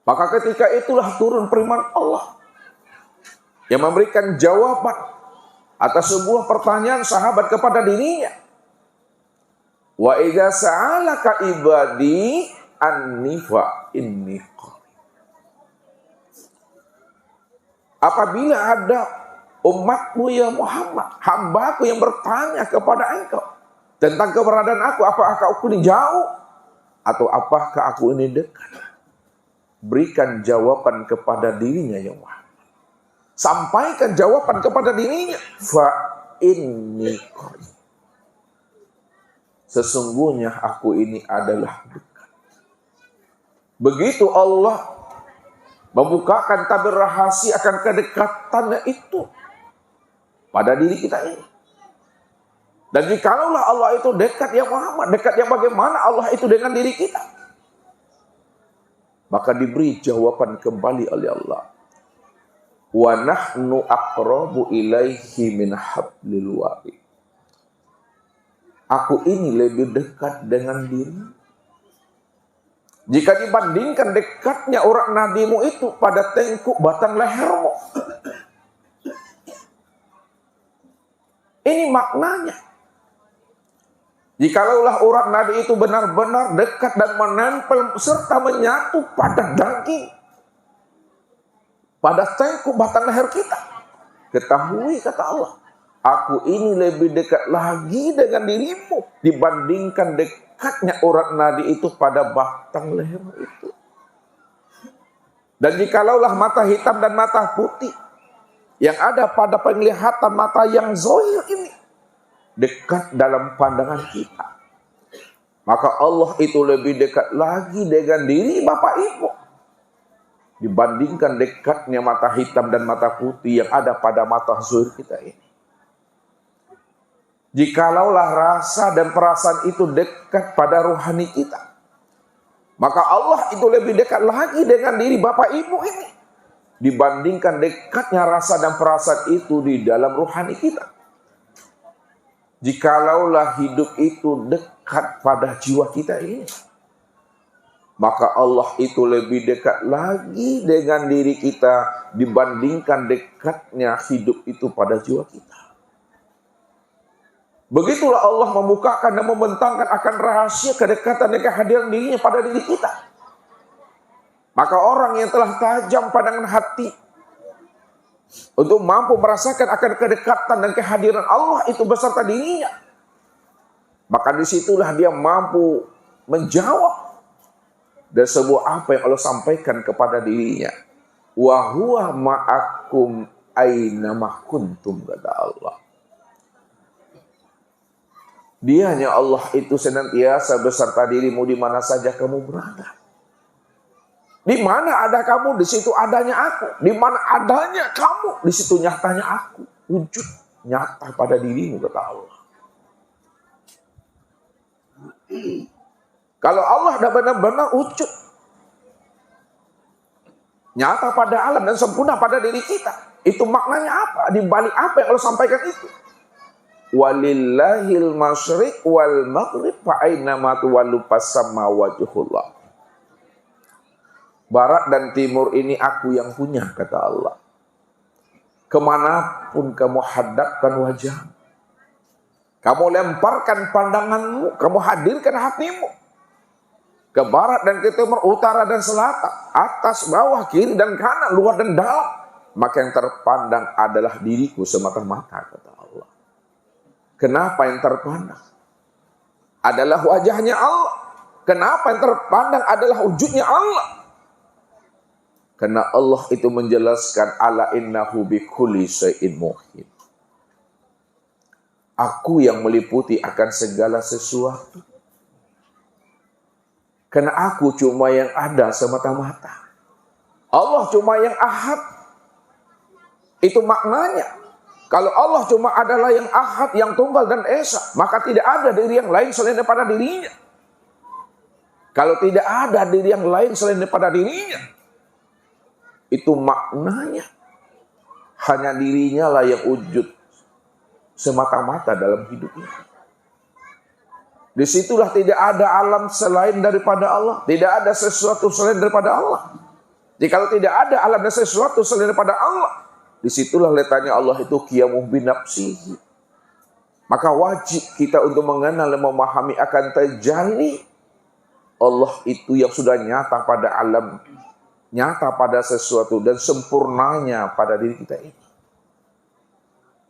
Maka ketika itulah turun firman Allah yang memberikan jawaban atas sebuah pertanyaan sahabat kepada dirinya. Wa idza sa'alaka ibadi anni fa inni qarib. Apabila ada umatmu ya Muhammad, hambaku yang bertanya kepada engkau tentang keberadaan aku, apakah aku ini jauh atau apakah aku ini dekat? Berikan jawaban kepada dirinya ya Muhammad. Sampaikan jawaban kepada dirinya. Fa inni qarib. Sesungguhnya aku ini adalah dekat. Begitu Allah membukakan tabir rahasia akan kedekatannya itu pada diri kita ini. Dan jikalau Allah itu dekat ya Muhammad, dekat yang bagaimana Allah itu dengan diri kita? Maka diberi jawaban kembali oleh Allah. Wa nahnu aqrabu ilaihi min hablil warid. Aku ini lebih dekat dengan diri. Jika dibandingkan dekatnya urat nadimu itu pada tengkuk batang lehermu. Ini maknanya. Jikalaulah urat nadi itu benar-benar dekat dan menempel serta menyatu pada daging, pada tengkuk batang leher kita. Ketahui kata Allah, aku ini lebih dekat lagi dengan dirimu dibandingkan dekatnya urat nadi itu pada batang leher itu. Dan jikalaulah mata hitam dan mata putih yang ada pada penglihatan mata yang zahir ini dekat dalam pandangan kita, maka Allah itu lebih dekat lagi dengan diri Bapak Ibu dibandingkan dekatnya mata hitam dan mata putih yang ada pada mata zahir kita ini. Jikalaulah rasa dan perasaan itu dekat pada rohani kita, maka Allah itu lebih dekat lagi dengan diri Bapak Ibu ini dibandingkan dekatnya rasa dan perasaan itu di dalam rohani kita. Jikalaulah hidup itu dekat pada jiwa kita ini, maka Allah itu lebih dekat lagi dengan diri kita dibandingkan dekatnya hidup itu pada jiwa kita. Begitulah Allah membukakan dan membentangkan akan rahasia kedekatan dan kehadiran dirinya pada diri kita. Maka orang yang telah tajam pandangan hati untuk mampu merasakan akan kedekatan dan kehadiran Allah itu beserta dirinya, maka disitulah dia mampu menjawab dari sebuah apa yang Allah sampaikan kepada dirinya. Wa huwa ma'akum aina ma kuntum, kata Allah. Dianya Allah itu senantiasa beserta dirimu di mana saja kamu berada. Di mana ada kamu, di situ adanya aku. Di mana adanya kamu, di situ nyatanya aku. Wujud nyata pada dirimu, kata Allah. Kalau Allah sudah benar-benar wujud nyata pada alam dan sempurna pada diri kita, itu maknanya apa? Di balik apa yang Allah sampaikan itu? Walillahil masyriq wal maghrib fa aina ma tuwallu fasamma wajhullah. Barat dan timur ini aku yang punya, kata Allah. Kemanapun kamu hadapkan wajah, kamu lemparkan pandanganmu, kamu hadirkan hatimu ke barat dan ke timur, utara dan selatan, atas, bawah, kiri dan kanan, luar dan dalam, maka yang terpandang adalah diriku semata-mata, kata Allah. Kenapa yang terpandang adalah wajahnya Allah? Kenapa yang terpandang adalah wujudnya Allah? Karena Allah itu menjelaskan ala innahu bikulli syai'in muhit. Aku yang meliputi akan segala sesuatu. Karena aku cuma yang ada semata-mata. Allah cuma yang ahad. Itu maknanya. Kalau Allah cuma adalah yang ahad, yang tunggal dan esa, maka tidak ada diri yang lain selain daripada dirinya. Kalau tidak ada diri yang lain selain daripada dirinya, itu maknanya hanya dirinya lah yang wujud semata-mata dalam hidupnya. Disitulah tidak ada alam selain daripada Allah, tidak ada sesuatu selain daripada Allah. Jadi kalau tidak ada alam dan sesuatu selain daripada Allah, disitulah letaknya Allah itu qiyamuh binafsihi. Maka wajib kita untuk mengenal dan memahami akan tajalli Allah itu yang sudah nyata pada alam, nyata pada sesuatu dan sempurnanya pada diri kita ini.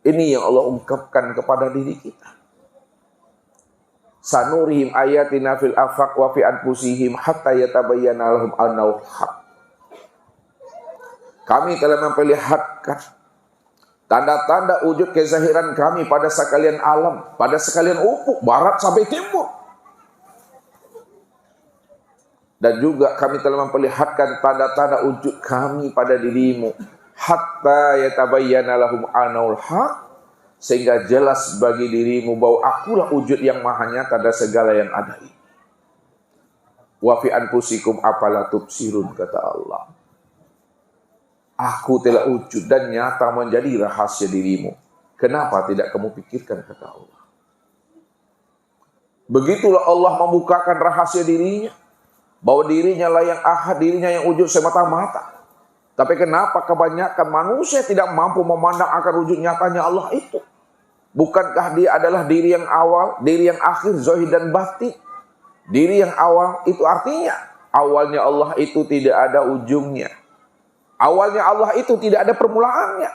Ini yang Allah ungkapkan kepada diri kita. Sanurihim ayatina fil afaq wa fi anfusihim hatta yatabayyana lahum annahu haq. Kami telah memperlihatkan tanda-tanda wujud kezahiran kami pada sekalian alam, pada sekalian ufuk, barat sampai timur. Dan juga kami telah memperlihatkan tanda-tanda wujud kami pada dirimu. Hatta yatabayyana lahum annahu haq. Sehingga jelas bagi dirimu bahwa akulah wujud yang maha nyata dari segala yang ada ini. Wa fi anfusikum afala tubsirun, kata Allah. Aku telah wujud dan nyata menjadi rahasia dirimu. Kenapa tidak kamu pikirkan, kata Allah. Begitulah Allah membukakan rahasia dirinya. Bahwa dirinya lah yang ahad, dirinya yang wujud semata-mata. Tapi kenapa kebanyakan manusia tidak mampu memandang akan wujud nyatanya Allah itu? Bukankah dia adalah diri yang awal, diri yang akhir, zahir dan batin? Diri yang awal itu artinya awalnya Allah itu tidak ada ujungnya. Awalnya Allah itu tidak ada permulaannya.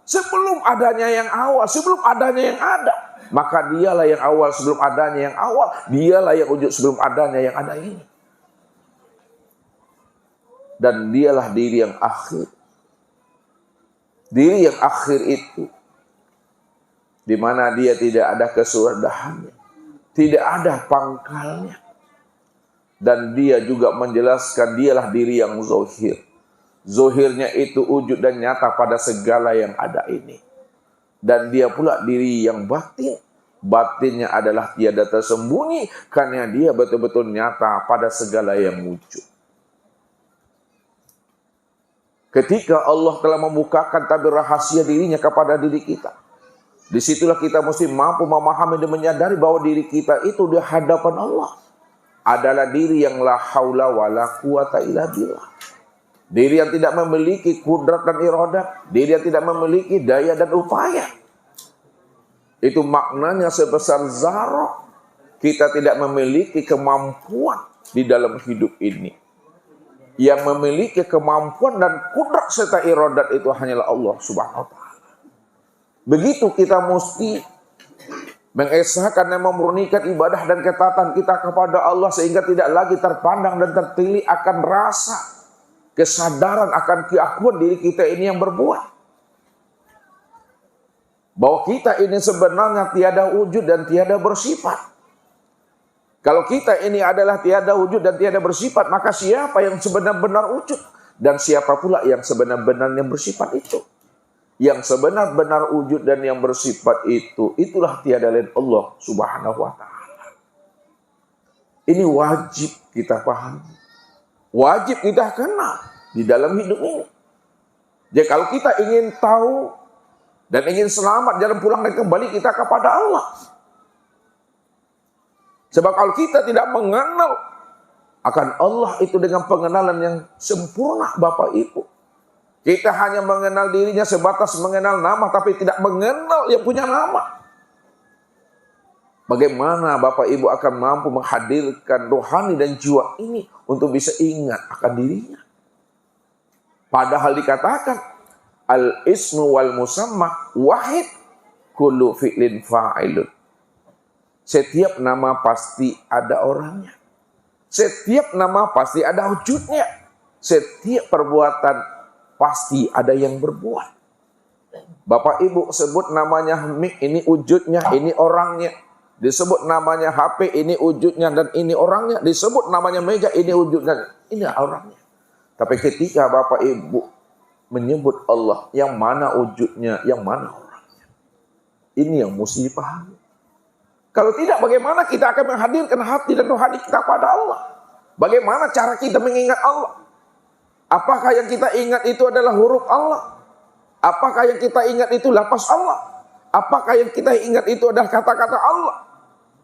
Sebelum adanya yang awal, sebelum adanya yang ada, maka dialah yang awal sebelum adanya yang awal. Dialah yang wujud sebelum adanya yang ada ini. Dan dialah diri yang akhir. Diri yang akhir itu, di mana dia tidak ada kesudahannya, tidak ada pangkalnya. Dan dia juga menjelaskan dialah diri yang zahir. Zahirnya itu wujud dan nyata pada segala yang ada ini. Dan dia pula diri yang batin. Batinnya adalah tiada tersembunyi, karena dia betul-betul nyata pada segala yang wujud. Ketika Allah telah membukakan tabir rahasia dirinya kepada diri kita, disitulah kita mesti mampu memahami dan menyadari bahwa diri kita itu di hadapan Allah adalah diri yang la haula wala quwata illa billah. Diri yang tidak memiliki kudrat dan iradah, diri yang tidak memiliki daya dan upaya. Itu maknanya sebesar zarah kita tidak memiliki kemampuan di dalam hidup ini. Yang memiliki kemampuan dan kudrat serta iradat itu hanyalah Allah Subhanahu wa ta'ala. Begitu kita mesti mengesahkan dan memurnikan ibadah dan ketaatan kita kepada Allah sehingga tidak lagi terpandang dan tertili akan rasa kesadaran akan keakuan diri kita ini yang berbuat. Bahwa kita ini sebenarnya tiada wujud dan tiada bersifat. Kalau kita ini adalah tiada wujud dan tiada bersifat, maka siapa yang sebenar-benar wujud? Dan siapa pula yang sebenar-benarnya bersifat itu? Yang sebenar-benar wujud dan yang bersifat itu, itulah tiada lain Allah Subhanahu wa ta'ala. Ini wajib kita pahami. Wajib kita kenal di dalam hidup ini. Jadi kalau kita ingin tahu dan ingin selamat jalan pulang dan kembali kita kepada Allah. Sebab kalau kita tidak mengenal akan Allah itu dengan pengenalan yang sempurna, Bapak Ibu, kita hanya mengenal dirinya sebatas mengenal nama, tapi tidak mengenal yang punya nama. Bagaimana Bapak Ibu akan mampu menghadirkan rohani dan jiwa ini untuk bisa ingat akan dirinya? Padahal dikatakan, al-ismu wal musamma wahid kullu fi'lin fa'ilun. Setiap nama pasti ada orangnya. Setiap nama pasti ada wujudnya. Setiap perbuatan pasti ada yang berbuat. Bapak Ibu sebut namanya mik, ini wujudnya, ini orangnya. Disebut namanya HP, ini wujudnya dan ini orangnya. Disebut namanya meja, ini wujudnya, ini orangnya. Tapi ketika Bapak Ibu menyebut Allah, yang mana wujudnya, yang mana orangnya, ini yang mesti dipahami. Kalau tidak, bagaimana kita akan menghadirkan hati dan rohani kita pada Allah? Bagaimana cara kita mengingat Allah? Apakah yang kita ingat itu adalah huruf Allah? Apakah yang kita ingat itu lafaz Allah? Apakah yang kita ingat itu adalah kata-kata Allah?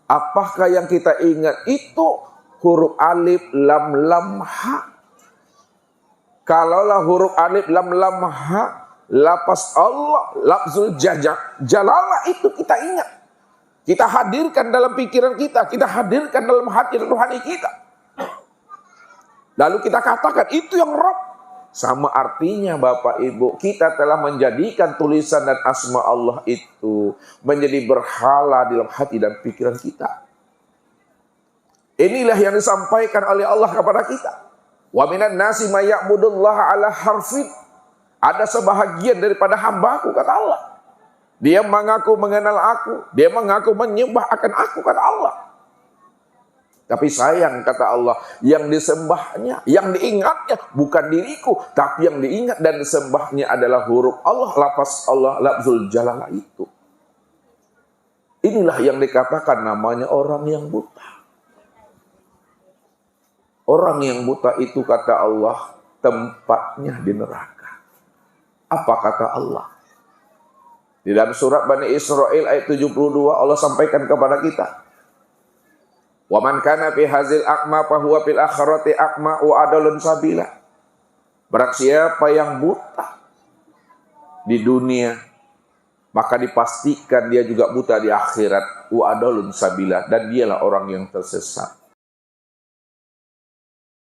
Apakah yang kita ingat itu huruf alif, lam, ha? Kalaulah huruf alif lam lam ha, lapas Allah, lafzul jalalah itu kita ingat. Kita hadirkan dalam pikiran kita, kita hadirkan dalam hati dan rohani kita. Lalu kita katakan itu yang Rabb. Sama artinya Bapak Ibu, kita telah menjadikan tulisan dan asma Allah itu menjadi berhala dalam hati dan pikiran kita. Inilah yang disampaikan oleh Allah kepada kita. Wa minan nasi may ya'budullaha ala harfin. Ada sebahagian daripada hamba-Ku, kata Allah. Dia mengaku mengenal Aku, dia mengaku menyembah akan Aku, kata Allah. Tapi sayang, kata Allah, yang disembahnya, yang diingatnya bukan diriku, tapi yang diingat dan disembahnya adalah huruf Allah, lafaz Allah, lafzul jalalah itu. Inilah yang dikatakan namanya orang yang buta. Orang yang buta itu, kata Allah, tempatnya di neraka. Apa kata Allah? Di dalam surat Bani Israel ayat 72 Allah sampaikan kepada kita. Wa man kana fi hazil a'ma fa huwa fil akhirati a'ma wa adalun sabila. Barang siapa yang buta di dunia, maka dipastikan dia juga buta di akhirat, wa adalun sabila, dan dialah orang yang tersesat.